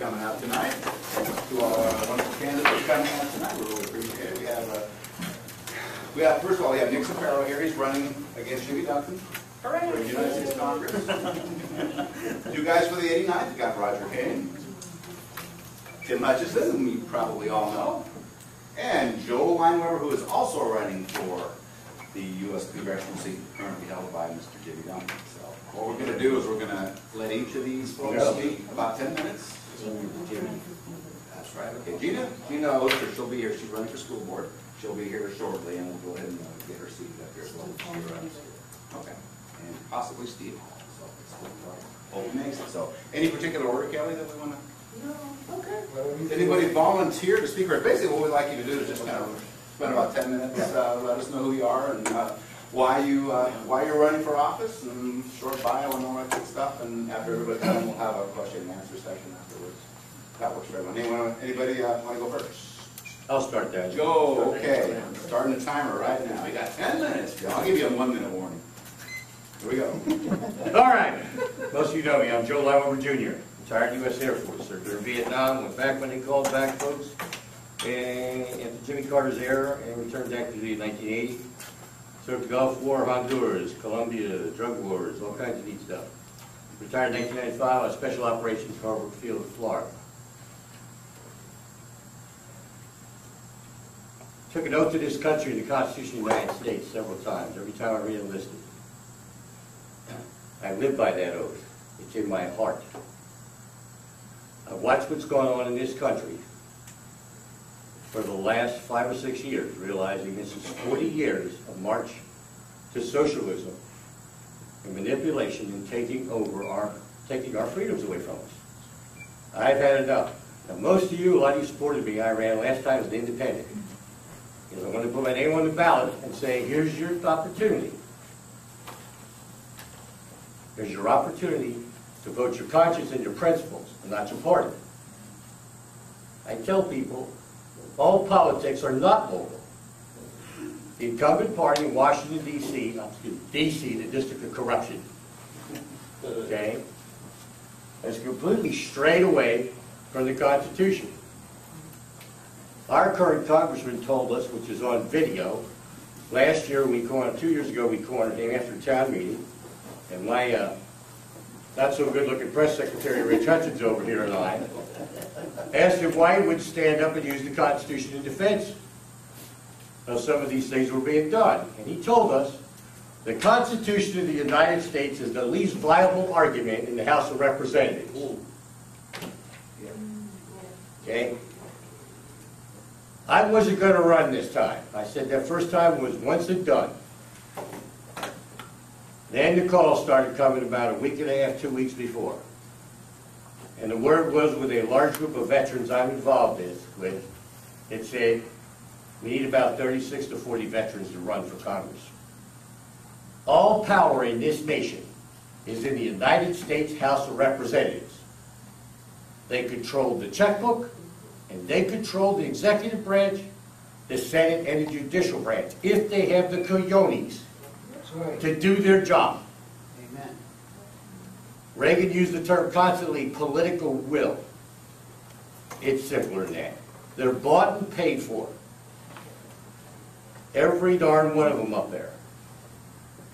coming out tonight. Thanks to all our wonderful candidates coming out tonight. We really appreciate it. We have first of all, we have Nick Ciparro here. He's running against Jimmy Duncan for the United States Congress. Two guys for the 89th. We've got Roger Kane, Tim Hutchison, whom you probably all know, and Joe Leinweber, who is also running for the U.S. Congressional seat currently held by Mr. Jimmy Duncan. So what we're going to do is we're going to let each of these folks speak about 10 minutes. That's right. Okay, Gina Oster, she'll be here. She's running for school board. She'll be here shortly, and we'll go ahead and get her seated up here as well. Okay, and possibly Steve. So hope he makes it. So any particular order, Kelly, that we want to? No. Okay. Anybody volunteer to speak? Or basically, what we'd like you to do is just kind of spend about 10 minutes. Let us know who you are and why you're running for office, and short bio and all that good stuff. And after everybody's done, we'll have a question and answer session afterwards. That works for everyone. Anybody want to go first? I'll start that. Joe, okay. Starting the timer right now. You got 10 minutes, Joe. I'll give you a 1-minute warning. Here we go. All right. Most of you know me. I'm Joe Leinweber Jr., retired U.S. Air Force. Served in Vietnam, went back when they called back folks, and after Jimmy Carter's era, and returned to activity in 1980. Served the Gulf War, Honduras, Colombia, drug wars, all kinds of neat stuff. Retired in 1995 on Special Operations, Harvard Field, Florida. Took an oath to this country and the Constitution of the United States several times, every time I re-enlisted. I live by that oath. It's in my heart. I've watched what's going on in this country for the last 5 or 6 years, realizing this is 40 years of march to socialism and manipulation and taking our freedoms away from us. I've had enough. Now, most of you, a lot of you supported me. I ran last time as an independent. Because I want to put my name on the ballot and say, here's your opportunity. Here's your opportunity to vote your conscience and your principles, and not your party. I tell people, all politics are not local. The incumbent party in Washington, D.C., D.C., the District of Corruption, okay, has completely strayed away from the Constitution. Our current congressman told us, which is on video, last year, 2 years ago, we cornered him after a town meeting, and my not-so-good-looking press secretary, Rich Hutchins, over here, and I asked him why he would stand up and use the Constitution in defense of some of these things were being done. And he told us the Constitution of the United States is the least viable argument in the House of Representatives. Okay? I wasn't going to run this time. I said that first time was once and done. Then the calls started coming about a week and a half, 2 weeks before. And the word was, with a large group of veterans I'm involved with, it said, we need about 36 to 40 veterans to run for Congress. All power in this nation is in the United States House of Representatives. They control the checkbook, and they control the executive branch, the Senate, and the judicial branch, if they have the cojones to do their job. Amen. Reagan used the term constantly, political will. It's simpler than that. They're bought and paid for. Every darn one of them up there.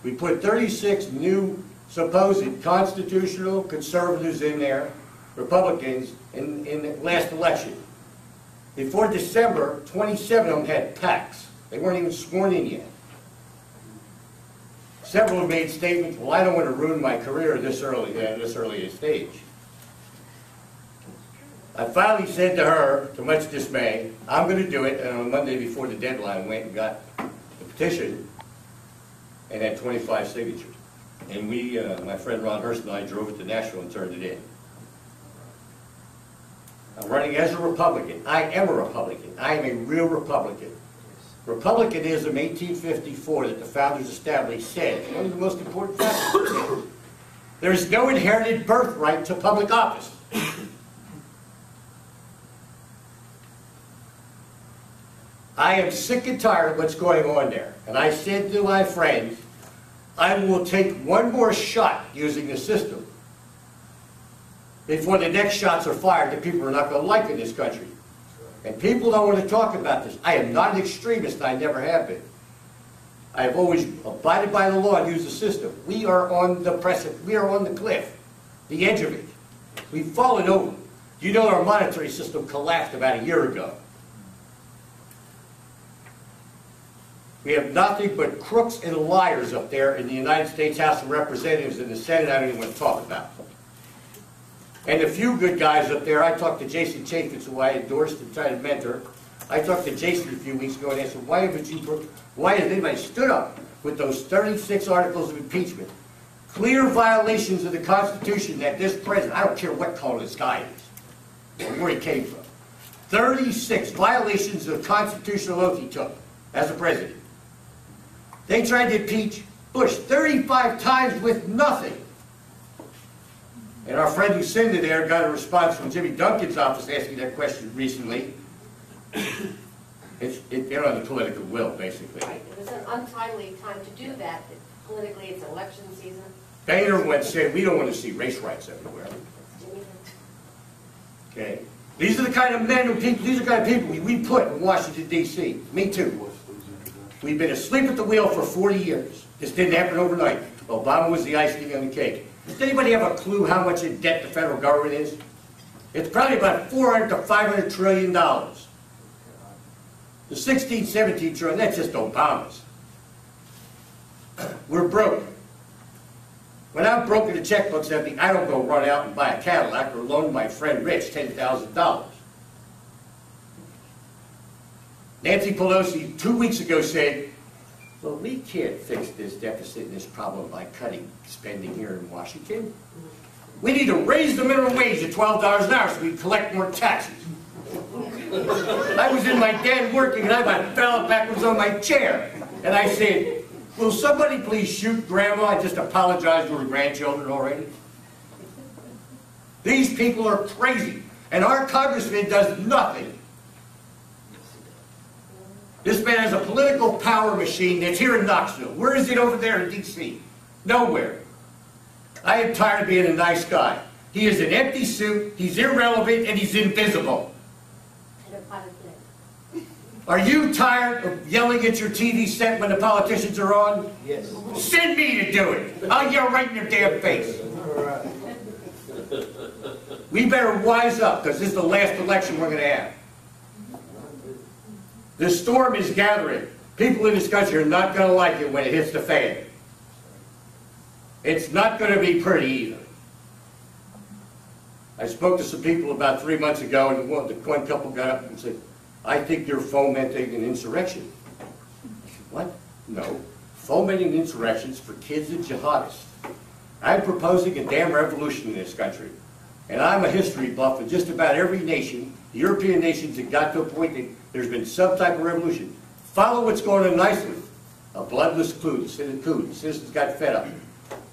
We put 36 new supposed constitutional conservatives in there, Republicans, in the last election. Before December, 27 of them had PACs. They weren't even sworn in yet. Several have made statements, well, I don't want to ruin my career this early at this early a stage. I finally said to her, to much dismay, I'm going to do it, and on Monday before the deadline, went and got the petition and had 25 signatures. And we, my friend Ron Hurst and I, drove it to Nashville and turned it in. I'm running as a Republican. I am a Republican. I am a real Republican. Republicanism, 1854, that the founders established, said, one of the most important factors, there is no inherited birthright to public office. I am sick and tired of what's going on there. And I said to my friends, I will take one more shot using the system before the next shots are fired that people are not going to like in this country. And people don't want to talk about this. I am not an extremist, and I never have been. I have always abided by the law and used the system. We are on the precipice. We are on the cliff, the edge of it. We've fallen over. You know our monetary system collapsed about a year ago. We have nothing but crooks and liars up there in the United States House of Representatives and the Senate I don't even want to talk about. And a few good guys up there. I talked to Jason Chaffetz, who I endorsed and tried to mentor. I talked to Jason a few weeks ago and asked him, why has anybody stood up with those 36 articles of impeachment? Clear violations of the Constitution that this president, I don't care what color this guy is, or where he came from, 36 violations of the constitutional oath he took as a president. They tried to impeach Bush 35 times with nothing. And our friend Lucinda there got a response from Jimmy Duncan's office asking that question recently. They're on the political will, basically. Right. It was an untimely time to do that. Politically, it's election season. Boehner once said, we don't want to see race riots everywhere. Okay? These are the kind of men and people, these are the kind of people we put in Washington, D.C. Me too. We've been asleep at the wheel for 40 years. This didn't happen overnight. Obama was the icing on the cake. Does anybody have a clue how much in debt the federal government is? It's probably about $400 to $500 trillion. The 16, 17 trillion, that's just Obama's. We're broke. When I'm broke in the checkbook's empty, I don't go run out and buy a Cadillac or loan my friend Rich $10,000. Nancy Pelosi 2 weeks ago said, well, we can't fix this deficit and this problem by cutting spending here in Washington. We need to raise the minimum wage to $12 an hour so we can collect more taxes. I was in my den working and I about fell backwards on my chair. And I said, will somebody please shoot Grandma? I just apologized to her grandchildren already. These people are crazy. And our congressman does nothing. This man has a political power machine that's here in Knoxville. Where is it over there in D.C.? Nowhere. I am tired of being a nice guy. He is an empty suit, he's irrelevant, and he's invisible. Are you tired of yelling at your TV set when the politicians are on? Yes. Send me to do it. I'll yell right in your damn face. All right. We better wise up, because this is the last election we're going to have. The storm is gathering. People in this country are not going to like it when it hits the fan. It's not going to be pretty either. I spoke to some people about 3 months ago, and one couple got up and said, I think you're fomenting an insurrection. I said, what? No. Fomenting insurrections for kids and jihadists. I'm proposing a damn revolution in this country. And I'm a history buff in just about every nation, the European nations that got to a point that there's been some type of revolution. Follow what's going on in Iceland. A bloodless coup. The citizens got fed up.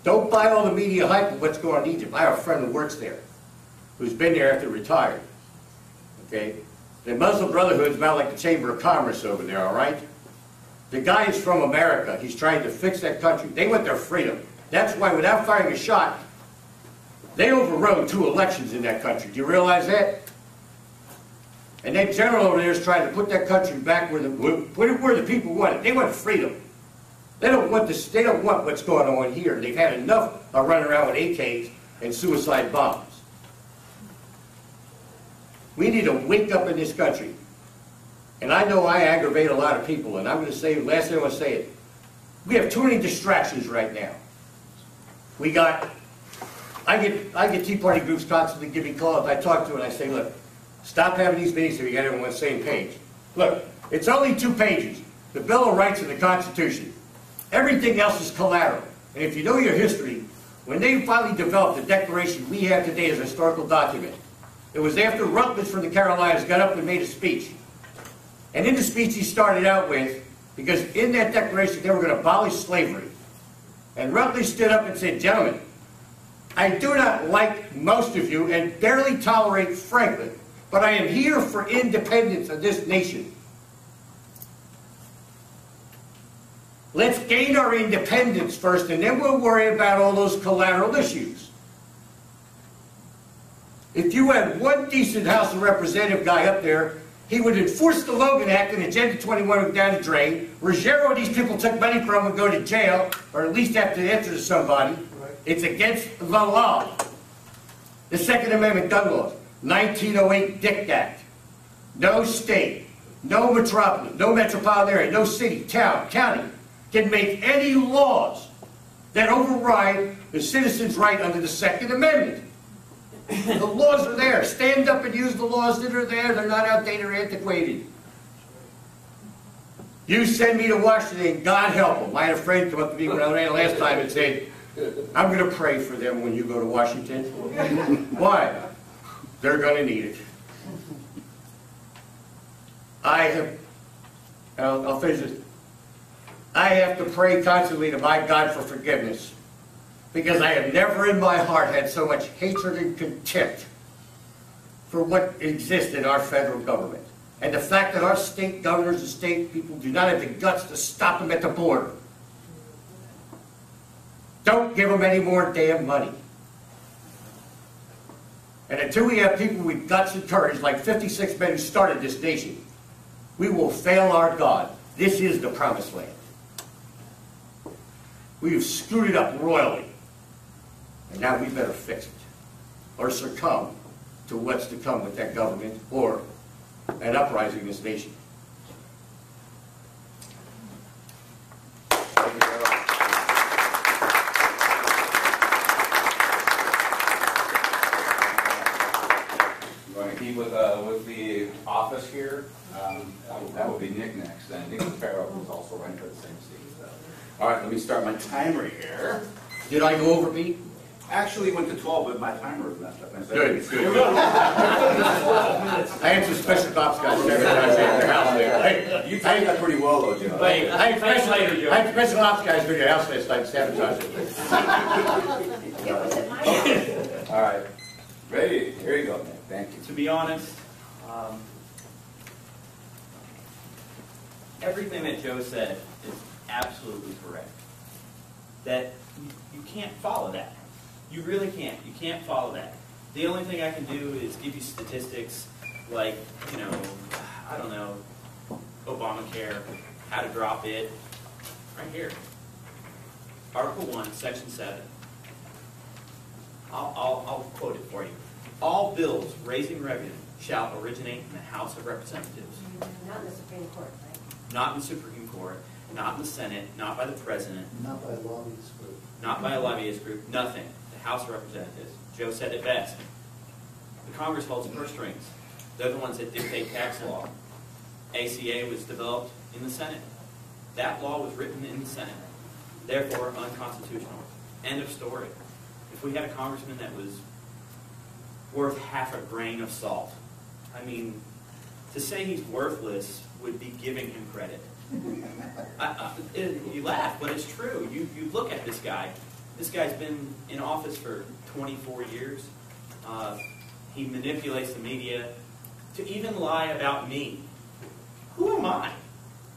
Don't buy all the media hype of what's going on in Egypt. I have a friend who works there, who's been there after retired. Okay? The Muslim Brotherhood is about like the Chamber of Commerce over there, all right? The guy is from America. He's trying to fix that country. They want their freedom. That's why without firing a shot, they overrode 2 elections in that country. Do you realize that? And that general over there is trying to put that country back where the people want it. They want freedom. They don't want this. They don't want what's going on here. They've had enough of running around with AKs and suicide bombs. We need to wake up in this country. And I know I aggravate a lot of people, and I'm going to say, last thing I want to say it. We have too many distractions right now. We got, I get Tea Party groups constantly giving calls. I talk to them and I say, look, stop having these meetings so we get everyone on the same page. Look, it's only 2 pages. The Bill of Rights and the Constitution. Everything else is collateral. And if you know your history, when they finally developed the Declaration we have today as a historical document, it was after Rutledge from the Carolinas got up and made a speech. And in the speech he started out with, because in that declaration they were going to abolish slavery. And Rutledge stood up and said, gentlemen, I do not like most of you and barely tolerate Franklin, but I am here for independence of this nation. Let's gain our independence first, and then we'll worry about all those collateral issues. If you had one decent House of Representative guy up there, he would enforce the Logan Act and Agenda 21 would down the drain. Ruggiero, these people took money from, would go to jail, or at least have to answer to somebody. It's against the law. The Second Amendment gun laws, 1908 Dick Act. No state, no metropolis, no metropolitan area, no city, town, county can make any laws that override the citizens' right under the Second Amendment. The laws are there. Stand up and use the laws that are there. They're not outdated or antiquated. You send me to Washington, God help them. I had a friend come up to me when I ran last time and said, I'm going to pray for them when you go to Washington. Why? They're going to need it. I'll finish this. I have to pray constantly to my God for forgiveness, because I have never in my heart had so much hatred and contempt for what exists in our federal government. And the fact that our state governors and state people do not have the guts to stop them at the border. Don't give them any more damn money. And until we have people with guts and courage, like 56 men who started this nation, we will fail our God. This is the promised land. We have screwed it up royally. And now we better fix it, or succumb to what's to come with that government, or an uprising in this nation. You want to keep with the office here? That would be Nick next. And Nick Ciparro was also running for the same seat. So. All right, let me start my timer here. Did I go over, Pete? Actually went to 12, but my timer was messed up. Good, good. I had some special ops guys every time they had their house there. Hey, You timed that pretty well, though, Joe. I had special ops guys go to your house last night, sabotage it. All right. Ready? Here you go, Nick. Thank you. To be honest, everything that Joe said is absolutely correct. That you can't follow that. You really can't. You can't follow that. The only thing I can do is give you statistics like, you know, I don't know, Obamacare, how to drop it, right here. Article 1, Section 7. I'll quote it for you. All bills raising revenue shall originate in the House of Representatives. Not in the Supreme Court, right? Not in the Supreme Court, not in the Senate, not by the President. Not by a lobbyist group. Not by a lobbyist group, nothing. The House of Representatives. Joe said it best. The Congress holds the purse strings. They're the ones that dictate tax law. ACA was developed in the Senate. That law was written in the Senate. Therefore, unconstitutional. End of story. If we had a congressman that was worth half a grain of salt, I mean, to say he's worthless would be giving him credit. You laugh, but it's true. You look at this guy. This guy's been in office for 24 years. He manipulates the media to even lie about me. Who am I?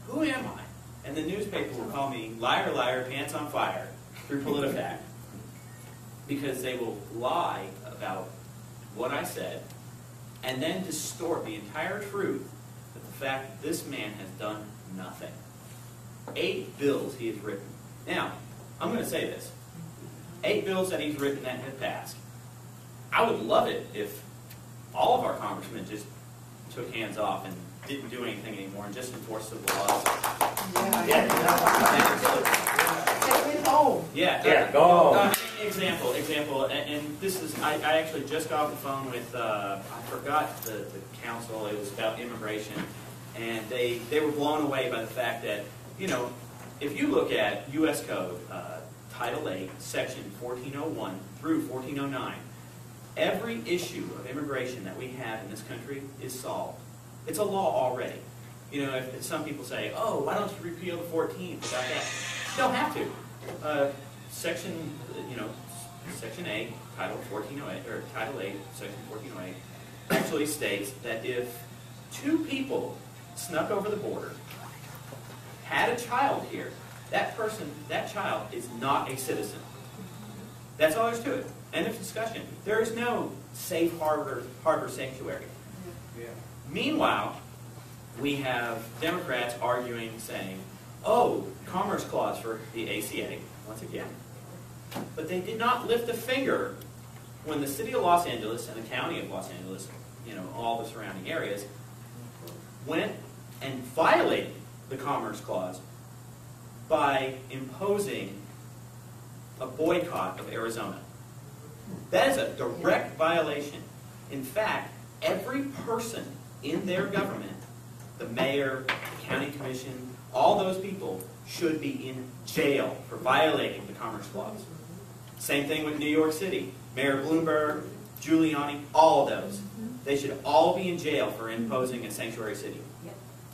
Who am I? And the newspaper will call me liar, liar, pants on fire through PolitiFact, because they will lie about what I said and then distort the entire truth of the fact that this man has done nothing. 8 bills he has written. Now, I'm going to say this. 8 bills that he's written that have passed. I would love it if all of our congressmen just took hands off and didn't do anything anymore and just enforced the laws. Yeah, go. Example, and this is, I actually just got off the phone with, I forgot the council, it was about immigration, and they were blown away by the fact that, you know, if you look at U.S. Code, Title 8, Section 1401 through 1409, every issue of immigration that we have in this country is solved. It's a law already. You know, if some people say, oh, why don't you repeal the 14th about that? You don't have to. Section 8, Title 1408, or Title 8, Section 1408, actually states that if 2 people snuck over the border, had a child here, that child is not a citizen. That's all there is to it. End of discussion. There is no safe harbor sanctuary. Yeah. Meanwhile, we have Democrats arguing, saying, oh, Commerce Clause for the ACA, once again. But they did not lift a finger when the city of Los Angeles and the county of Los Angeles, all the surrounding areas, went and violated the Commerce Clause by imposing a boycott of Arizona. That is a direct violation. In fact, every person in their government, the mayor, the county commission, all those people should be in jail for violating the Commerce Clause. Same thing with New York City. Mayor Bloomberg, Giuliani, all of those. They should all be in jail for imposing a sanctuary city.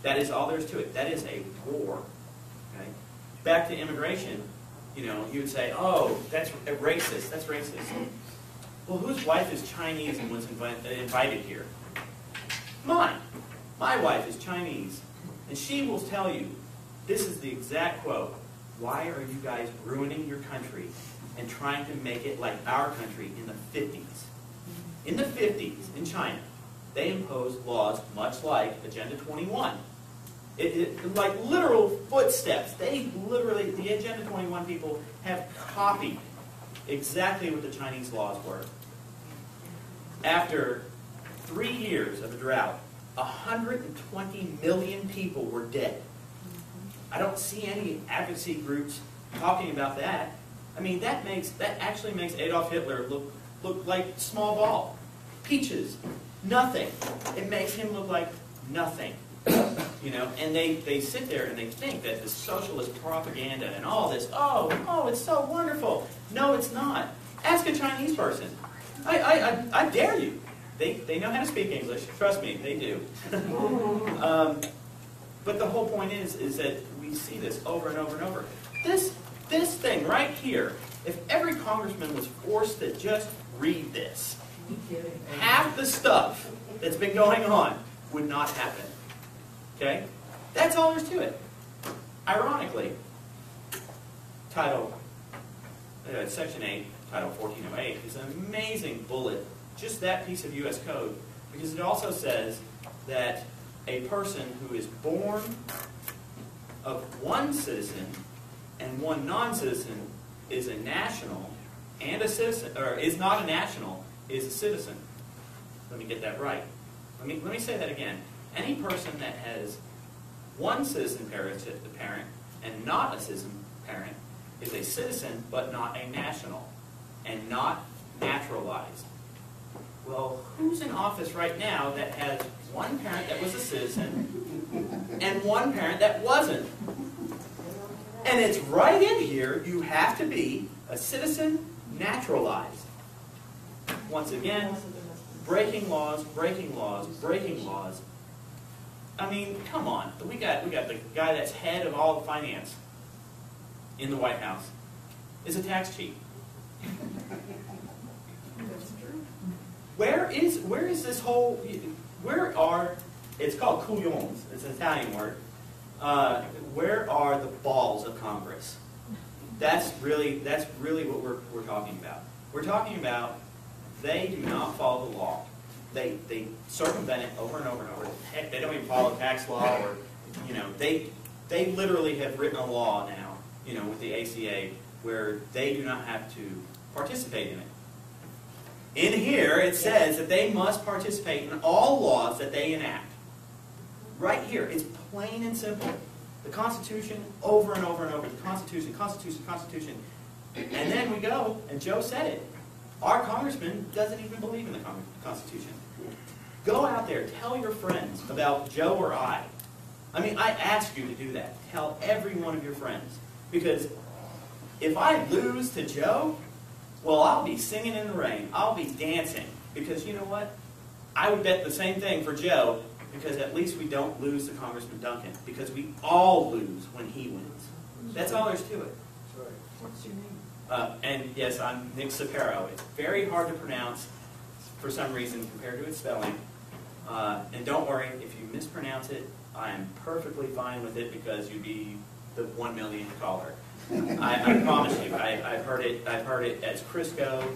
That is all there is to it. That is a war. Okay? Back to immigration, you would say, oh, that's racist. That's racist. Well, whose wife is Chinese and was invited here? Mine. My wife is Chinese. And she will tell you, this is the exact quote, why are you guys ruining your country and trying to make it like our country in the 50s? In the 50s, in China, they imposed laws much like Agenda 21. Like literal footsteps. They literally, the Agenda 21 people have copied exactly what the Chinese laws were. After 3 years of a drought, 120 million people were dead. I don't see any advocacy groups talking about that. I mean, that actually makes Adolf Hitler look like small ball. Peaches, nothing. It makes him look like nothing. And they sit there and they think that the socialist propaganda and all this, oh, it's so wonderful. No, it's not. Ask a Chinese person. I dare you. They know how to speak English. Trust me, they do. But the whole point is that we see this over and over and over. This thing right here, if every congressman was forced to just read this, half the stuff that's been going on would not happen. Okay? That's all there is to it. Ironically, Section 8, Title 1408, is an amazing bullet, just that piece of U.S. code, because it also says that a person who is born of one citizen and one non-citizen is a national, and a citizen, or is not a national, is a citizen. Let me get that right. Let me say that again. Any person that has one citizen parent and not a citizen parent is a citizen but not a national and not naturalized. Well, who's in office right now that has one parent that was a citizen and one parent that wasn't? And it's right in here, you have to be a citizen naturalized. Once again, breaking laws, breaking laws, breaking laws. I mean, come on. We got the guy that's head of all the finance in the White House is a tax cheat. Where is this whole, it's called couillons, it's an Italian word. Where are the balls of Congress? That's really what we're talking about. We're talking about they do not follow the law. They circumvent it over and over and over. Heck, they don't even follow tax law, or they literally have written a law now, with the ACA where they do not have to participate in it. In here, it says that they must participate in all laws that they enact. Right here, it's plain and simple. The Constitution, over and over and over. The Constitution, Constitution, Constitution. And then we go, and Joe said it. Our congressman doesn't even believe in the Constitution. Go out there, tell your friends about Joe or I. I mean, I ask you to do that. Tell every one of your friends. Because if I lose to Joe, well, I'll be singing in the rain. I'll be dancing. Because you know what? I would bet the same thing for Joe, because at least we don't lose to Congressman Duncan. Because we all lose when he wins. That's all there's to it. What's your name? And yes, I'm Nick Ciparro. It's very hard to pronounce for some reason compared to its spelling. And don't worry, if you mispronounce it, I am perfectly fine with it because you'd be the 1 millionth caller. I promise you. I've heard it as Crisco,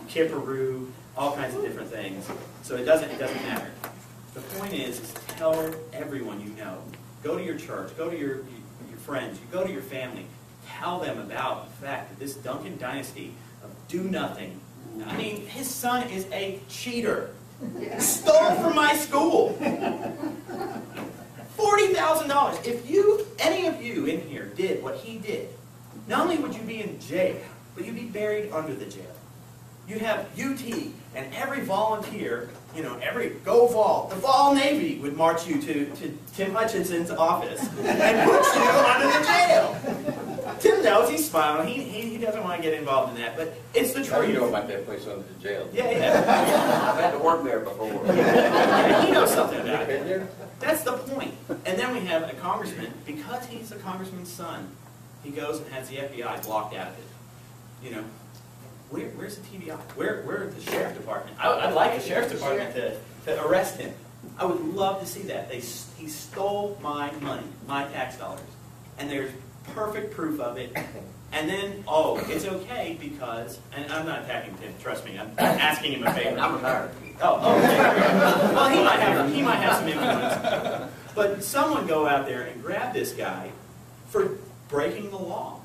Ciparro, all kinds of different things. So it doesn't matter. The point is tell everyone you know. Go to your church, go to your friends, you go to your family. Tell them about the fact that this Duncan dynasty of do nothing. I mean, his son is a cheater. Stole from my school. $40,000. If any of you in here did what he did, not only would you be in jail, but you'd be buried under the jail. You have UT and every volunteer, every go Vol, the Vol Navy would march you to Tim Hutchison's office and put you under the jail. Tim knows, he's smiling. He doesn't want to get involved in that, but it's the truth. How do you know about that place under the jail? Yeah. I've had to work there before. He knows something about it. That's the point. And then we have a congressman, because he's a congressman's son, he goes and has the FBI blocked out of it. Where's the TBI? Where's the sheriff's department? I'd like the sheriff's department to arrest him. I would love to see that. He stole my money, my tax dollars. And there's perfect proof of it. And then, it's okay because, and I'm not attacking Tim, trust me, I'm asking him a favor. I'm retired. Okay. Well, he might have some influence. But someone go out there and grab this guy for breaking the law.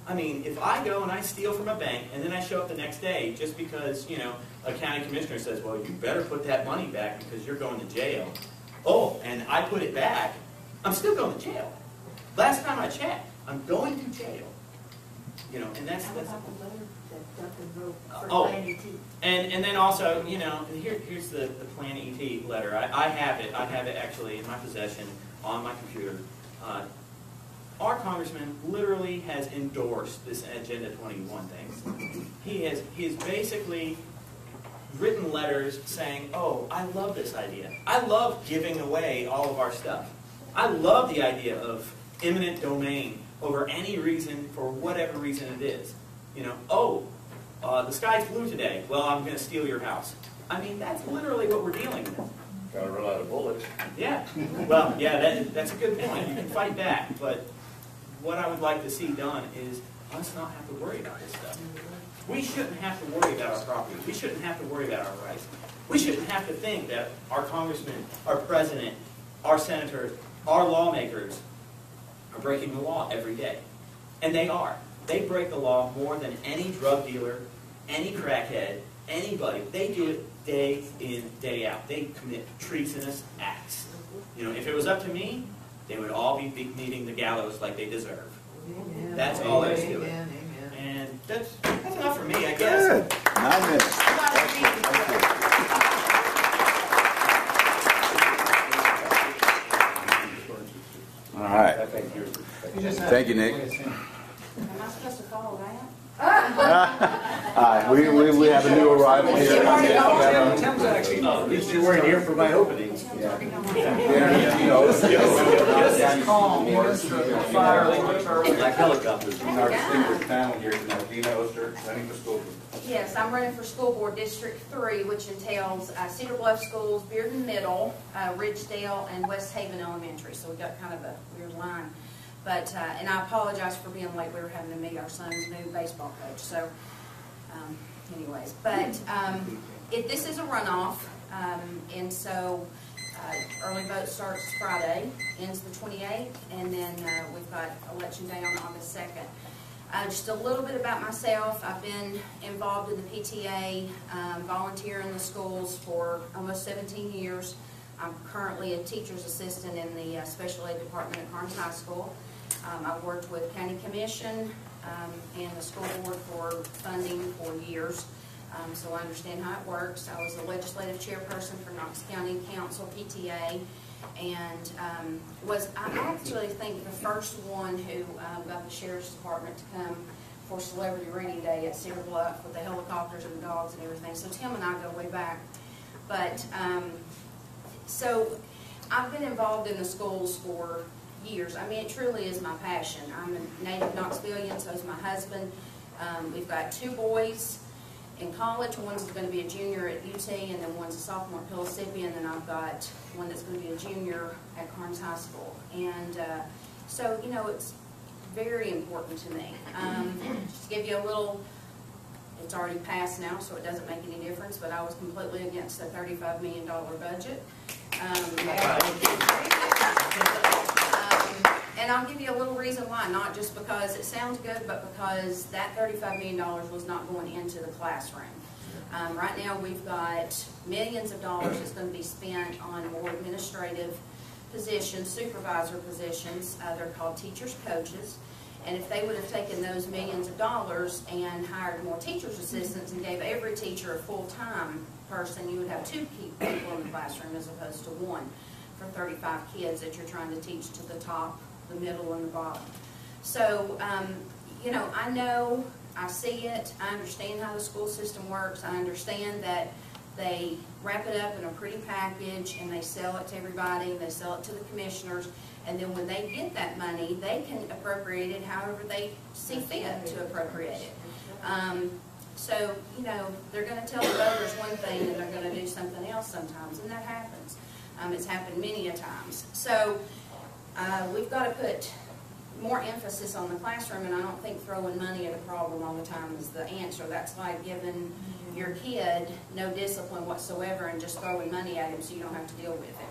I mean, if I go and I steal from a bank and then I show up the next day just because, a county commissioner says, well, you better put that money back because you're going to jail. And I put it back, I'm still going to jail. Last time I checked, I'm going to jail. And that's How about the letter that Duncan wrote for Plan ET? And then also, here's the Plan ET letter. I have it actually in my possession on my computer. Our congressman literally has endorsed this Agenda 21 thing. He has basically written letters saying, I love this idea. I love giving away all of our stuff. I love the idea of eminent domain over any reason, for whatever reason it is. The sky's blue today. Well, I'm going to steal your house. I mean, that's literally what we're dealing with. Gotta run out of bullets. Yeah. Well, yeah, that's a good point. You can fight back, but what I would like to see done is us not have to worry about this stuff. We shouldn't have to worry about our property. We shouldn't have to worry about our rights. We shouldn't have to think that our congressmen, our president, our senators, our lawmakers are breaking the law every day. And they are. They break the law more than any drug dealer, any crackhead, anybody. They do it day in, day out. They commit treasonous acts. If it was up to me, they would all be meeting the gallows like they deserve. Amen. That's all there is to it. Amen. And that's enough for me, I guess. Good. 9 minutes. All right. Thank you, Nick. Am I supposed to follow that? All right. We have a new arrival here. At least you weren't here for my opening. Like helicopters. Our distinguished panel here tonight, Gina Oster, running for school board. Yes, I'm running for School Board District 3, which entails Cedar Bluff Schools, Bearden Middle, Ridgedale, and West Haven Elementary. So we've got kind of a weird line. But, and I apologize for being late. We were having to meet our son's new baseball coach. So, anyways. But this is a runoff. And so early vote starts Friday, ends the 28th, and then we've got Election Day on August 2nd. Just a little bit about myself. I've been involved in the PTA, volunteer in the schools for almost 17 years. I'm currently a teacher's assistant in the special ed department at Carnes High School. I've worked with County Commission and the school board for funding for years. So I understand how it works. I was the legislative chairperson for Knox County Council PTA, and I actually think the first one who got the sheriff's department to come for Celebrity Reading Day at Cedar Bluff with the helicopters and the dogs and everything. So Tim and I go way back. But so I've been involved in the schools for years. I mean, it truly is my passion. I'm a native Knoxvillian, so is my husband. We've got 2 boys in college. One's going to be a junior at UT, and then one's a sophomore at Pellissippi, and then I've got one that's going to be a junior at Carnes High School. And so, it's very important to me. Just to give you a little It's already passed now, so it doesn't make any difference, but I was completely against the $35 million budget. And I'll give you a little reason why, not just because it sounds good, but because that $35 million was not going into the classroom. Right now, we've got millions of dollars that's going to be spent on more administrative positions, supervisor positions. They're called teachers' coaches. And if they would have taken those millions of dollars and hired more teachers' assistants and gave every teacher a full-time person, you would have 2 people in the classroom as opposed to 1 for 35 kids that you're trying to teach to the top, the middle, and the bottom. So, you know, I see it, I understand how the school system works, I understand that they wrap it up in a pretty package and they sell it to everybody, they sell it to the commissioners, and then when they get that money, they can appropriate it however they see fit to appropriate it. So, you know, they're going to tell the voters one thing and they're going to do something else sometimes, and that happens. It's happened many a times. So, we've got to put more emphasis on the classroom, and I don't think throwing money at a problem all the time is the answer. That's like giving your kid no discipline whatsoever and just throwing money at him so you don't have to deal with him.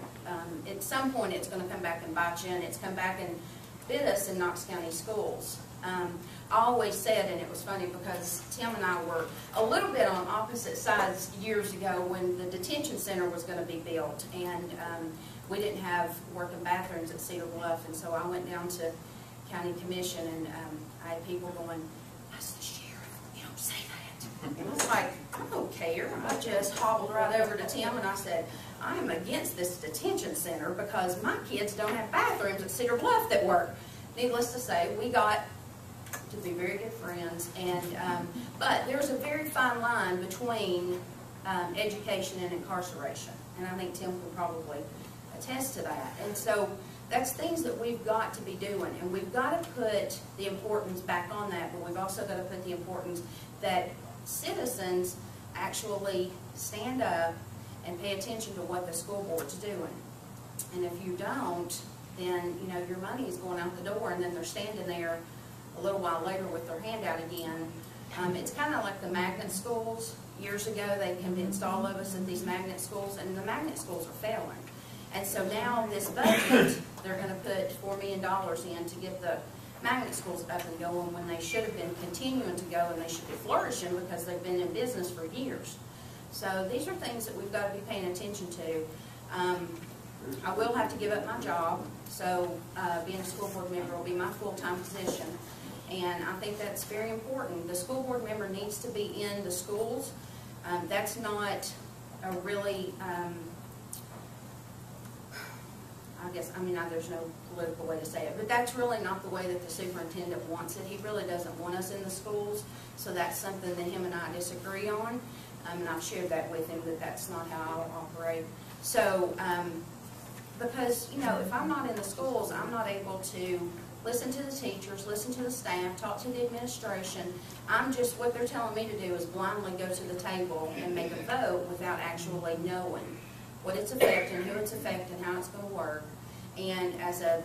At some point it's going to come back and bite you, and it's come back and bit us in Knox County schools. I always said, and it was funny because Tim and I were a little bit on opposite sides years ago when the detention center was going to be built, and we didn't have working bathrooms at Cedar Bluff, and so I went down to county commission, and I had people going, "That's the sheriff, you don't say that." And I was like, I don't care. I just hobbled right over to Tim and I said, I am against this detention center because my kids don't have bathrooms at Cedar Bluff that work. Needless to say, we got to be very good friends, and but there's a very fine line between education and incarceration, and I think Tim can probably attest to that. And so that's things that we've got to be doing, and we've got to put the importance back on that, but we've also got to put the importance that citizens actually stand up and pay attention to what the school board's doing. And if you don't, then, you know, your money is going out the door, and then they're standing there a little while later with their hand out again. It's kind of like the magnet schools. Years ago, they convinced all of us at these magnet schools, and the magnet schools are failing. And so now this budget, they're going to put $4 million in to get the magnet schools up and going when they should have been continuing to go, and they should be flourishing because they've been in business for years. So these are things that we've got to be paying attention to. I will have to give up my job, so being a school board member will be my full-time position. And I think that's very important. The school board member needs to be in the schools. That's not a really... there's no political way to say it, but that's really not the way that the superintendent wants it. He really doesn't want us in the schools, so that's something that him and I disagree on, and I've shared that with him, that that's not how I'll operate. So, because, you know, if I'm not in the schools, I'm not able to listen to the teachers, listen to the staff, talk to the administration. What they're telling me to do is blindly go to the table and make a vote without actually knowing what it's affecting, who it's affecting, how it's going to work. And as a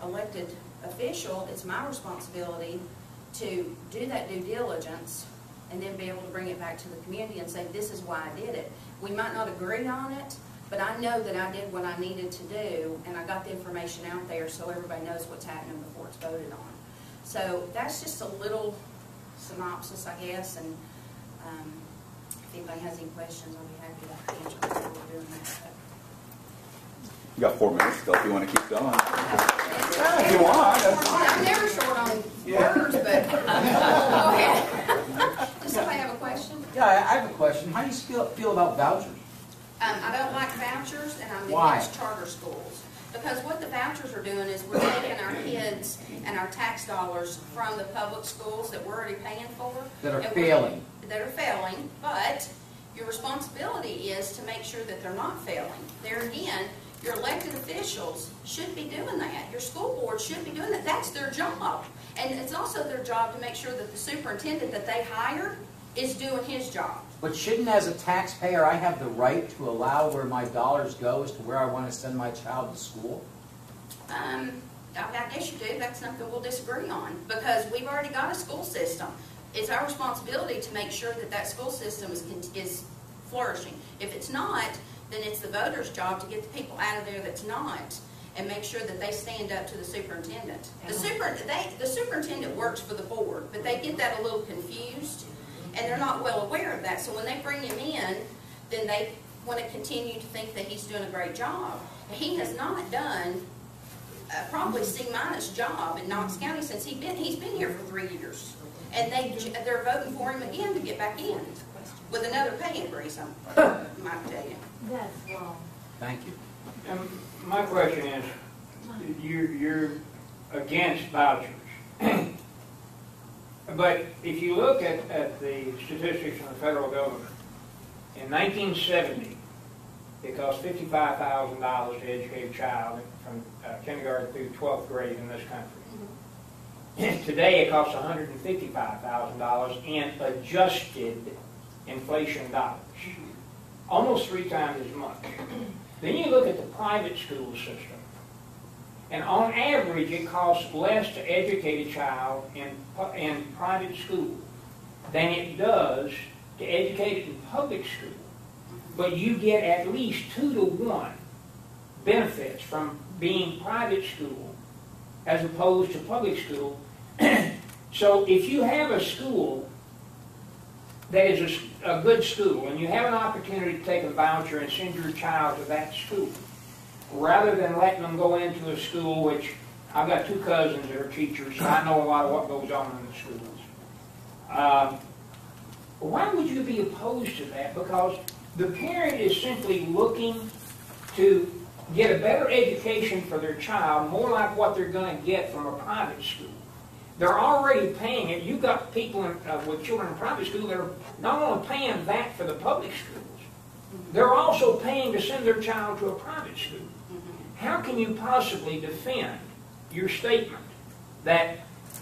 elected official, it's my responsibility to do that due diligence and then be able to bring it back to the community and say, this is why I did it. We might not agree on it, but I know that I did what I needed to do, and I got the information out there so everybody knows what's happening before it's voted on. So that's just a little synopsis, I guess, and if anybody has any questions, I'll be happy to answer them while we're doing that. You got 4 minutes still if you want to keep going. Yeah, if you want. I'm never short on words, but go ahead. Does somebody have a question? Yeah, I have a question. How do you feel about vouchers? I don't like vouchers, and I'm Why? against charter schools. Because what the vouchers are doing is we're taking our kids and our tax dollars from the public schools that we're already paying for. That are failing. But your responsibility is to make sure that they're not failing. There again, your elected officials should be doing that. Your school board should be doing that. That's their job. And it's also their job to make sure that the superintendent that they hire is doing his job. But shouldn't, as a taxpayer, I have the right to allow where my dollars go as to where I want to send my child to school? I guess you do. That's something we'll disagree on, because we've already got a school system. It's our responsibility to make sure that that school system is flourishing. If it's not, then it's the voters' job to get the people out of there that's not, and make sure that they stand up to the superintendent. The superintendent works for the board, but they get that a little confused, and they're not well aware of that. So when they bring him in, then they want to continue to think that he's doing a great job. He has not done probably C- job in Knox County since he's been here for 3 years, and they're voting for him again to get back in with another pay increase. I might tell you. That's wrong. Thank you. My question is, you're against vouchers. But if you look at the statistics from the federal government, in 1970, it cost $55,000 to educate a child from kindergarten through 12th grade in this country. Today it costs $155,000 in adjusted inflation dollars, almost 3 times as much. Then you look at the private school system, and on average it costs less to educate a child in private school than it does to educate it in public school. But you get at least 2 to 1 benefits from being private school as opposed to public school. So if you have a school that is a good school, and you have an opportunity to take a voucher and send your child to that school, rather than letting them go into a school, which I've got 2 cousins that are teachers, so I know a lot of what goes on in the schools. Why would you be opposed to that? Because the parent is simply looking to get a better education for their child, more like what they're going to get from a private school. They're already paying it. You've got people with children in private school that are not only paying that for the public schools, they're also paying to send their child to a private school. How can you possibly defend your statement that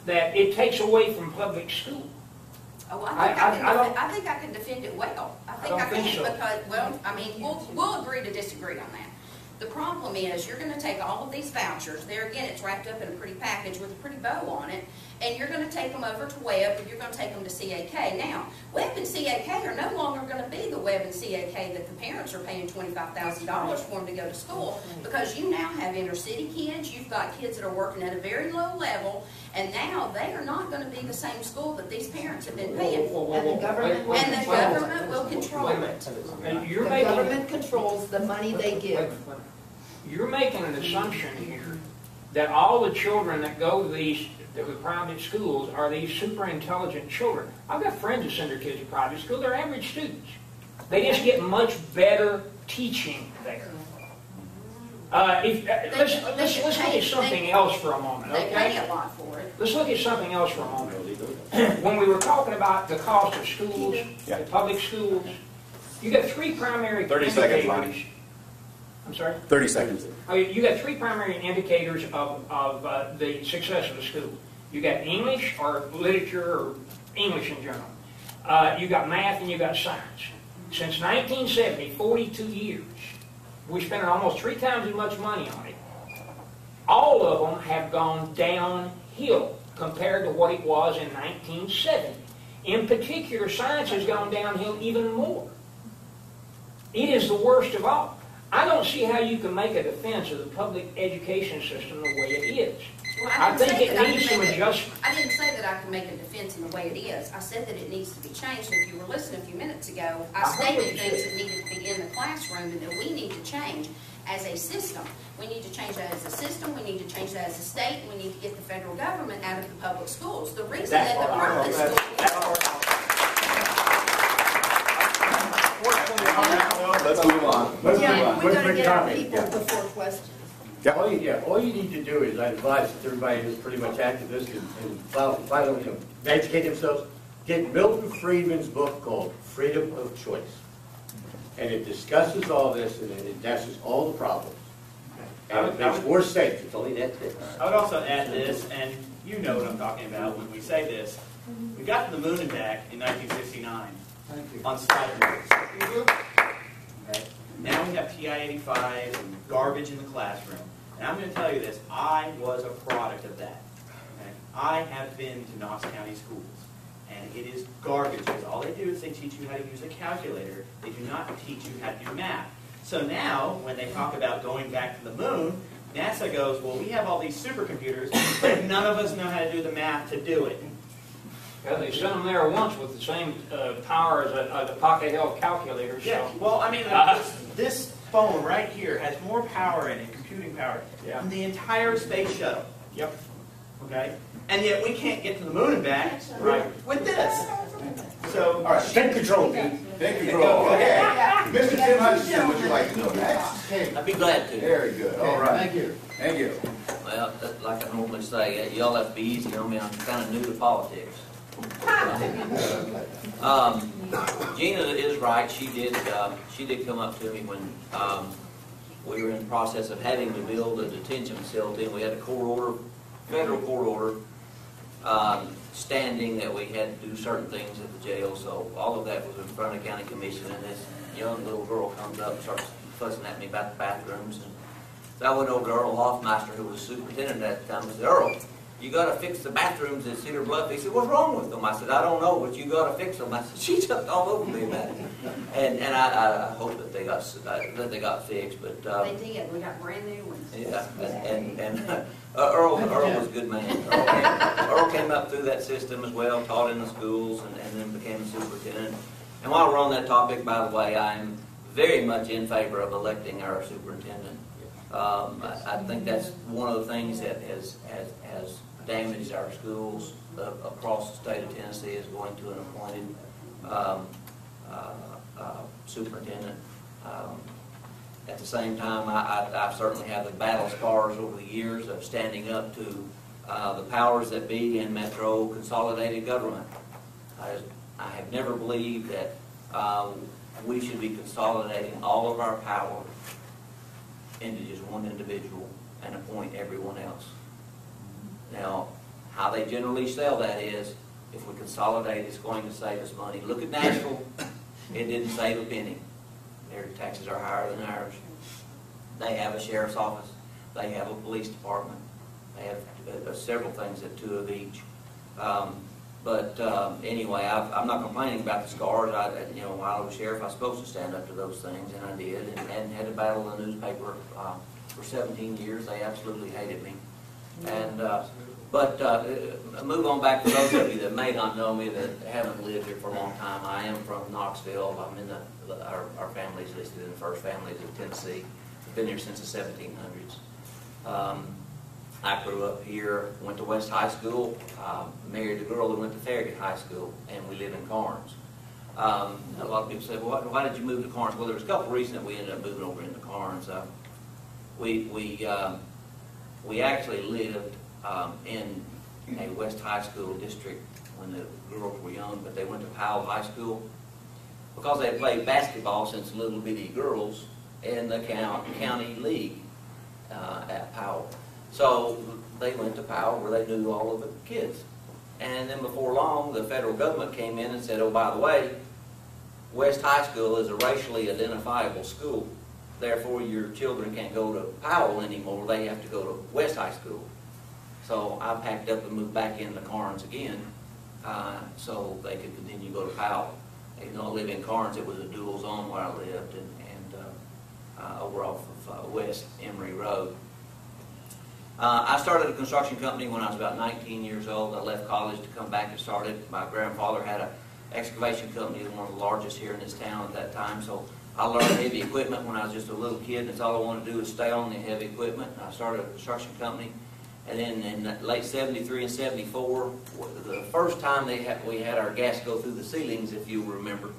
it takes away from public school? Oh, I think I can defend it well. I think I can so. Because, well, I mean, we'll agree to disagree on that. The problem is you're going to take all of these vouchers. There again, it's wrapped up in a pretty package with a pretty bow on it, and you're going to take them over to Webb, and you're going to take them to CAK. Now, Webb and CAK are no longer going to be the Webb and CAK that the parents are paying $25,000 for them to go to school, because you now have inner city kids. You've got kids that are working at a very low level, and now they are not going to be the same school that these parents have been paying for. And the government will control it. The government controls the money they give. You're making an assumption here that all the children that go to the private schools are these super intelligent children. I've got friends that send their kids to private school. They're average students. They just get much better teaching there. Let's look at something else for a moment, okay? They pay a lot for it. Let's look at something else for a moment. When we were talking about the cost of schools, the public schools, you got 3 primary 30 indicators. seconds, Lonnie. I'm sorry? 30 seconds. You got 3 primary indicators of the success of the school. You got English or literature or English in general. You got math and you got science. Since 1970, 42 years, we're spending almost 3 times as much money on it. All of them have gone downhill compared to what it was in 1970. In particular, science has gone downhill even more. It is the worst of all. I don't see how you can make a defense of the public education system the way it is. Well, I think it needs some adjustment. I didn't say that I can make a defense in the way it is. I said that it needs to be changed. And if you were listening a few minutes ago, I stated things that needed to be in the classroom and that we need to change as a system. We need to change that as a system. We need to change that as a state. And we need to get the federal government out of the public schools. The reason that the private schools... Let's move on. Yeah, we gotta get our comment. people before questions. All you need to do is, I advise everybody who's pretty much activist and finally, educate themselves, get Milton Friedman's book called Freedom of Choice. And it discusses all this, and it addresses all the problems. And it makes more safe. It's only that thick. I would also add this, and you know what I'm talking about when we say this. We got to the moon and back in 1969 on slide rules. Okay. Now we have TI-85 and garbage in the classroom. And I'm going to tell you this, I was a product of that. Okay? I have been to Knox County schools, and it is garbage, because all they do is they teach you how to use a calculator. They do not teach you how to do math. So now, when they talk about going back to the moon, NASA goes, well, we have all these supercomputers, but none of us know how to do the math to do it. Yeah, they sent them there once with the same power as a pocket-held calculator. So. Yeah, well, I mean, this phone right here has more power in it, computing power, than the entire space shuttle. Yep. Okay? And yet we can't get to the moon and back with this. So, All right, Take control, Pete. take control. Okay. Mr. Tim Hutchison, would you like to go next? I'd be glad to. Very good. All right. Thank you. Thank you. Well, like I normally say, y'all have to be easy on me. I'm kind of new to politics. Gina is right. She did come up to me when we were in the process of having to build a detention facility, and we had a court order, federal court order, standing that we had to do certain things at the jail. So all of that was in front of county commission, and this young little girl comes up and starts fussing at me about the bathrooms. And so I went over to Earl Hoffmeister, who was superintendent at the time, and said, Earl, you got to fix the bathrooms at Cedar Bluff. He said, what's wrong with them? I said, I don't know, but you got to fix them. I said, she jumped all over me about it. And I hope that they got fixed. But They did. We got brand new ones. yeah, and Earl was a good man. Earl came up through that system as well, taught in the schools, and then became a superintendent. And while we're on that topic, by the way, I am very much in favor of electing our superintendent. I think that's one of the things that has damaged our schools across the state of Tennessee, is going to an appointed superintendent. At the same time, I certainly have the battle scars over the years of standing up to the powers that be in metro consolidated government. I have never believed that we should be consolidating all of our power into just one individual and appoint everyone else. Now, how they generally sell that is, if we consolidate, it's going to save us money. Look at Nashville. It didn't save a penny. Their taxes are higher than ours. They have a sheriff's office. They have a police department. They have several things at 2 of each. Anyway, I'm not complaining about the scars. While I was sheriff, I was supposed to stand up to those things, and I did, and had to battle the newspaper for 17 years. They absolutely hated me. And move on back to those of you that may not know me, that haven't lived here for a long time. I am from Knoxville. I'm in our family's listed in the first families of Tennessee. I've been here since the 1700s. I grew up here, went to West High School, married a girl that went to Farragut High School, and we live in Carnes. A lot of people say, well, why did you move to Carnes? Well, there was a couple of reasons that we ended up moving over into Carnes. We actually lived in a West High School district when the girls were young, but they went to Powell High School. Because they had played basketball since little bitty girls in the county league at Powell. So they went to Powell, where they knew all of the kids. And then before long, the federal government came in and said, oh, by the way, West High School is a racially identifiable school. Therefore, your children can't go to Powell anymore. They have to go to West High School. So I packed up and moved back into Carnes again, so they could continue to go to Powell. Even though I live in Carnes, it was a dual zone where I lived, and over off of West Emory Road. I started a construction company when I was about 19 years old. I left college to come back and start it. My grandfather had an excavation company, one of the largest here in this town at that time. So I learned heavy equipment when I was just a little kid. That's all I wanted to do was stay on the heavy equipment. I started a construction company. And then in late 73 and 74, the first time we had our gas go through the ceilings, if you remember,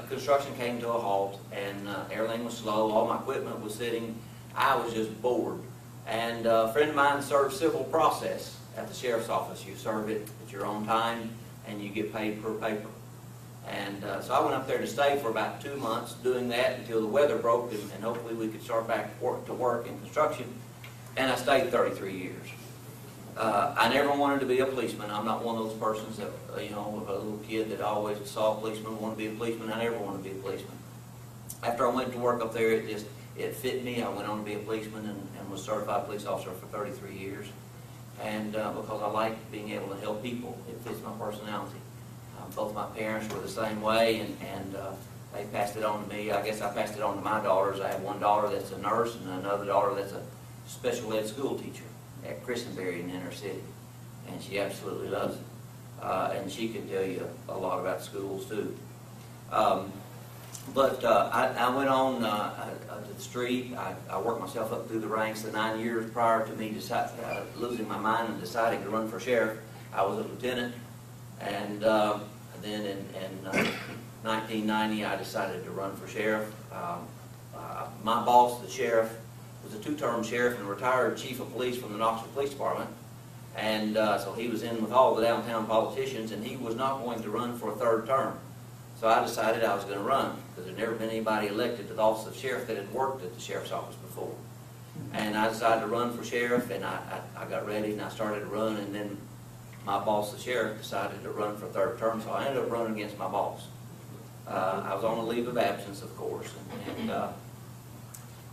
construction came to a halt, and everything was slow. All my equipment was sitting. I was just bored. And a friend of mine served civil process at the sheriff's office. You serve it at your own time, and you get paid per paper. And so I went up there to stay for about 2 months doing that until the weather broke, and hopefully we could start back to work in construction. And I stayed 33 years. I never wanted to be a policeman. I'm not one of those persons that, a little kid that always saw a policeman, wanted to be a policeman. I never wanted to be a policeman. After I went to work up there, it fit me. I went on to be a policeman and was a certified police officer for 33 years. And because I like being able to help people, it fits my personality. Both my parents were the same way, and they passed it on to me. I guess I passed it on to my daughters. I have one daughter that's a nurse and another daughter that's a special ed school teacher at Christenberry in the inner city. And she absolutely loves it. And she can tell you a lot about schools too. But I went on to the street. I worked myself up through the ranks. The 9 years prior to me losing my mind and deciding to run for sheriff, I was a lieutenant. And then in 1990, I decided to run for sheriff. My boss, the sheriff, was a two-term sheriff and retired chief of police from the Knox Police Department. And so he was in with all the downtown politicians, and he was not going to run for a third term. So I decided I was going to run, because there had never been anybody elected to the office of sheriff that had worked at the sheriff's office before. And I decided to run for sheriff, and I got ready, and I started to run, and then my boss, the sheriff, decided to run for a third term, so I ended up running against my boss. I was on a leave of absence, of course, and